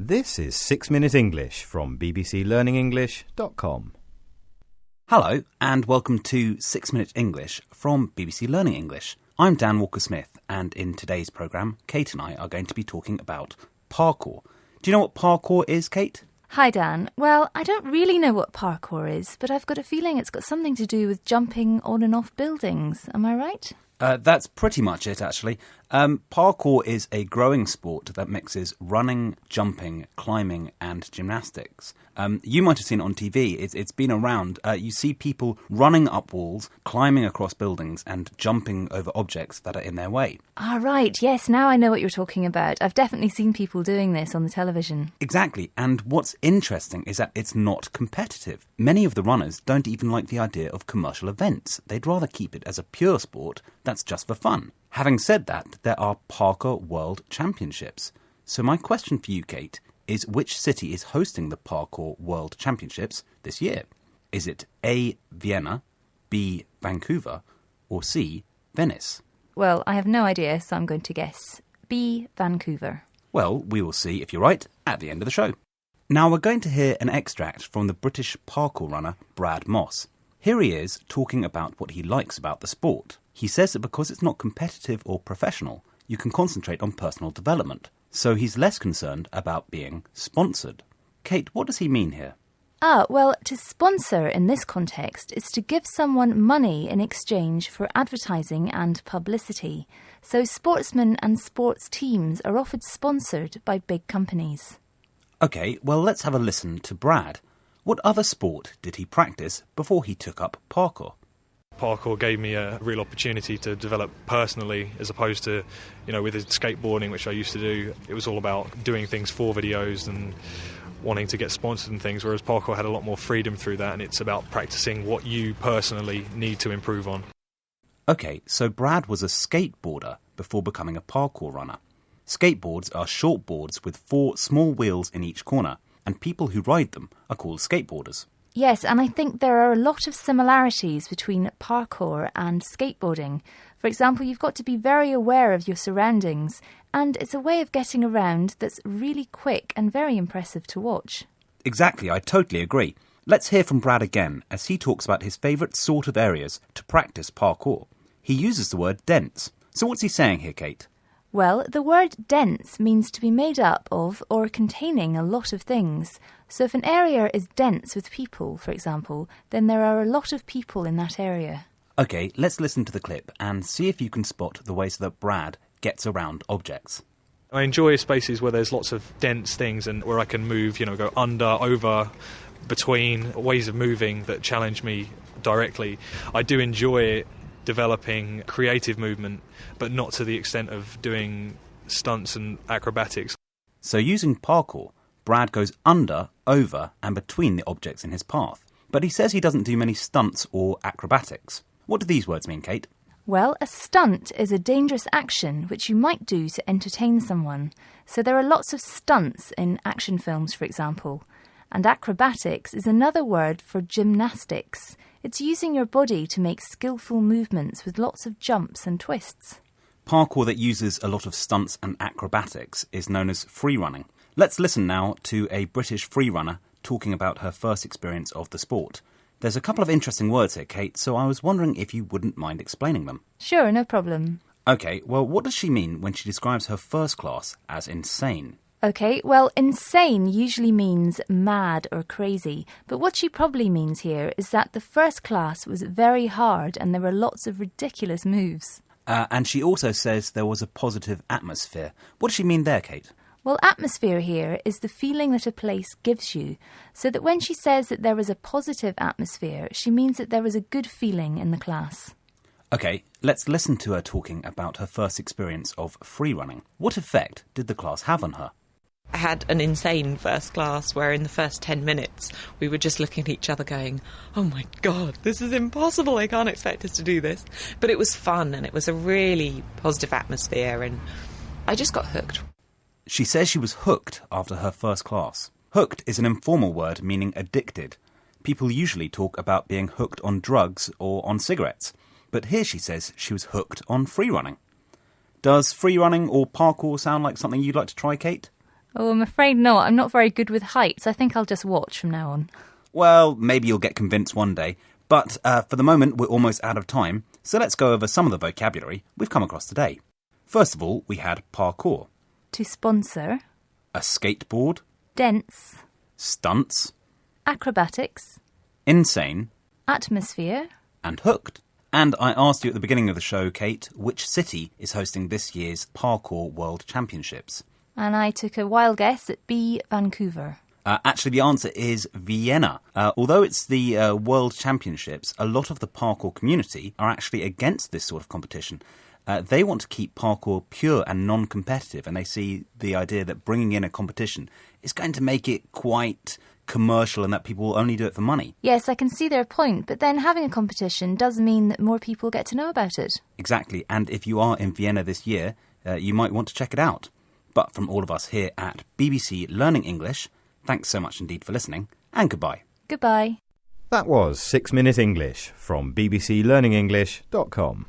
This is 6 Minute English from bbclearningenglish.com. Hello and welcome to 6 Minute English from BBC Learning English. I'm Dan Walker-Smith and in today's programme, Kate and I are going to be talking about parkour. Do you know what parkour is, Kate? Hi Dan. Well, I don't really know what parkour is, but I've got a feeling it's got something to do with jumping on and off buildings. Am I right? That's pretty much it, actually. Parkour is a growing sport that mixes running, jumping, climbing and gymnastics. You might have seen it on TV. It's been around. You see people running up walls, climbing across buildings and jumping over objects that are in their way. Ah, right. Yes, now I know what you're talking about. I've definitely seen people doing this on the television. Exactly. And what's interesting is that it's not competitive. Many of the runners don't even like the idea of commercial events. They'd rather keep it as a pure sport that's just for fun. Having said that, there are Parkour World Championships. So my question for you, Kate, is which city is hosting the Parkour World Championships this year? Is it A, Vienna, B, Vancouver, or C, Venice? Well, I have no idea, so I'm going to guess B, Vancouver. Well, we will see if you're right at the end of the show. Now we're going to hear an extract from the British parkour runner Brad Moss. Here he is talking about what he likes about the sport. He says that because it's not competitive or professional, you can concentrate on personal development. So he's less concerned about being sponsored. Kate, what does he mean here? Well, to sponsor in this context is to give someone money in exchange for advertising and publicity. So sportsmen and sports teams are often sponsored by big companies. OK, well, let's have a listen to Brad. What other sport did he practice before he took up parkour? Parkour gave me a real opportunity to develop personally as opposed to, with skateboarding, which I used to do. It was all about doing things for videos and wanting to get sponsored and things, whereas parkour had a lot more freedom through that, and it's about practicing what you personally need to improve on. OK, so Brad was a skateboarder before becoming a parkour runner. Skateboards are short boards with 4 small wheels in each corner, and people who ride them are called skateboarders. Yes, and I think there are a lot of similarities between parkour and skateboarding. For example, you've got to be very aware of your surroundings, and it's a way of getting around that's really quick and very impressive to watch. Exactly, I totally agree. Let's hear from Brad again as he talks about his favourite sort of areas to practice parkour. He uses the word dense. So what's he saying here, Kate? Well, the word dense means to be made up of or containing a lot of things. So if an area is dense with people, for example, then there are a lot of people in that area. OK, let's listen to the clip and see if you can spot the ways that Brad gets around objects. I enjoy spaces where there's lots of dense things and where I can move, go under, over, between, ways of moving that challenge me directly. I do enjoy developing creative movement, but not to the extent of doing stunts and acrobatics. So using parkour, Brad goes under, over and between the objects in his path. But he says he doesn't do many stunts or acrobatics. What do these words mean, Kate? Well, a stunt is a dangerous action which you might do to entertain someone. So there are lots of stunts in action films, for example. And acrobatics is another word for gymnastics. It's using your body to make skillful movements with lots of jumps and twists. Parkour that uses a lot of stunts and acrobatics is known as free running. Let's listen now to a British free runner talking about her first experience of the sport. There's a couple of interesting words here, Kate, so I was wondering if you wouldn't mind explaining them. Sure, no problem. OK, well, what does she mean when she describes her first class as insane? OK, well, insane usually means mad or crazy, but what she probably means here is that the first class was very hard and there were lots of ridiculous moves. And she also says there was a positive atmosphere. What does she mean there, Kate? Well, atmosphere here is the feeling that a place gives you, so that when she says that there was a positive atmosphere, she means that there was a good feeling in the class. OK, let's listen to her talking about her first experience of free running. What effect did the class have on her? I had an insane first class where in the first 10 minutes we were just looking at each other going, oh my God, this is impossible, I can't expect us to do this. But it was fun and it was a really positive atmosphere and I just got hooked. She says she was hooked after her first class. Hooked is an informal word meaning addicted. People usually talk about being hooked on drugs or on cigarettes, but here she says she was hooked on free running. Does free running or parkour sound like something you'd like to try, Kate? Oh, I'm afraid not. I'm not very good with heights. I think I'll just watch from now on. Well, maybe you'll get convinced one day. But for the moment, we're almost out of time, so let's go over some of the vocabulary we've come across today. First of all, we had parkour. To sponsor. A skateboard. Dense. Stunts. Acrobatics. Insane. Atmosphere. And hooked. And I asked you at the beginning of the show, Kate, which city is hosting this year's Parkour World Championships? And I took a wild guess at B, Vancouver. Actually, the answer is Vienna. Although it's the World Championships, a lot of the parkour community are actually against this sort of competition. They want to keep parkour pure and non-competitive, and they see the idea that bringing in a competition is going to make it quite commercial and that people will only do it for money. Yes, I can see their point, but then having a competition does mean that more people get to know about it. Exactly, and if you are in Vienna this year, you might want to check it out. But from all of us here at BBC Learning English, thanks so much indeed for listening, and goodbye. Goodbye. That was 6 Minute English from bbclearningenglish.com.